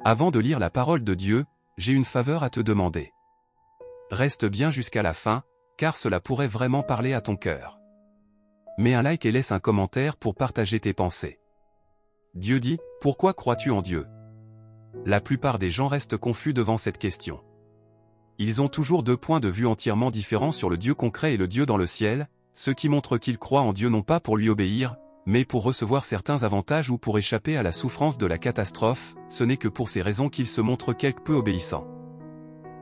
Avant de lire la parole de Dieu, j'ai une faveur à te demander. Reste bien jusqu'à la fin, car cela pourrait vraiment parler à ton cœur. Mets un like et laisse un commentaire pour partager tes pensées. Dieu dit, pourquoi crois-tu en Dieu? La plupart des gens restent confus devant cette question. Ils ont toujours deux points de vue entièrement différents sur le Dieu concret et le Dieu dans le ciel, ce qui montre qu'ils croient en Dieu non pas pour lui obéir, mais pour recevoir certains avantages ou pour échapper à la souffrance de la catastrophe, ce n'est que pour ces raisons qu'ils se montrent quelque peu obéissants.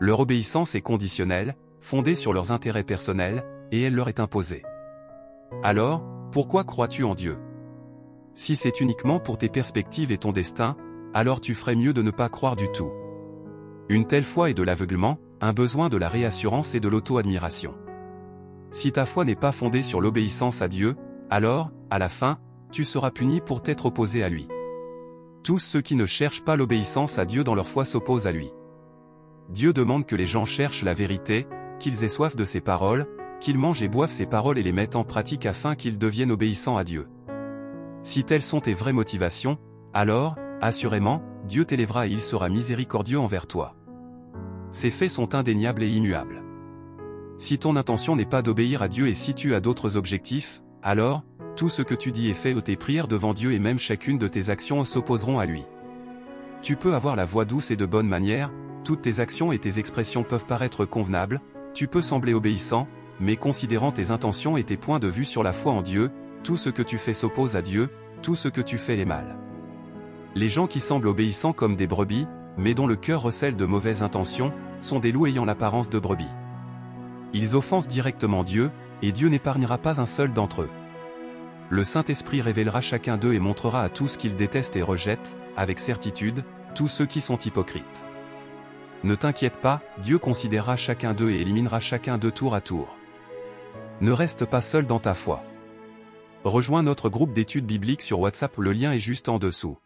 Leur obéissance est conditionnelle, fondée sur leurs intérêts personnels, et elle leur est imposée. Alors, pourquoi crois-tu en Dieu? Si c'est uniquement pour tes perspectives et ton destin, alors tu ferais mieux de ne pas croire du tout. Une telle foi est de l'aveuglement, un besoin de la réassurance et de l'auto-admiration. Si ta foi n'est pas fondée sur l'obéissance à Dieu, alors, à la fin, tu seras puni pour t'être opposé à lui. Tous ceux qui ne cherchent pas l'obéissance à Dieu dans leur foi s'opposent à lui. Dieu demande que les gens cherchent la vérité, qu'ils aient soif de ses paroles, qu'ils mangent et boivent ses paroles et les mettent en pratique afin qu'ils deviennent obéissants à Dieu. Si telles sont tes vraies motivations, alors, assurément, Dieu t'élèvera et il sera miséricordieux envers toi. Ces faits sont indéniables et immuables. Si ton intention n'est pas d'obéir à Dieu et si tu as d'autres objectifs, alors, tout ce que tu dis et fais ou tes prières devant Dieu et même chacune de tes actions s'opposeront à lui. Tu peux avoir la voix douce et de bonne manière, toutes tes actions et tes expressions peuvent paraître convenables, tu peux sembler obéissant, mais considérant tes intentions et tes points de vue sur la foi en Dieu, tout ce que tu fais s'oppose à Dieu, tout ce que tu fais est mal. Les gens qui semblent obéissants comme des brebis, mais dont le cœur recèle de mauvaises intentions, sont des loups ayant l'apparence de brebis. Ils offensent directement Dieu, et Dieu n'épargnera pas un seul d'entre eux. Le Saint-Esprit révélera chacun d'eux et montrera à tous qu'ils détestent et rejettent, avec certitude, tous ceux qui sont hypocrites. Ne t'inquiète pas, Dieu considérera chacun d'eux et éliminera chacun d'eux tour à tour. Ne reste pas seul dans ta foi. Rejoins notre groupe d'études bibliques sur WhatsApp, le lien est juste en dessous.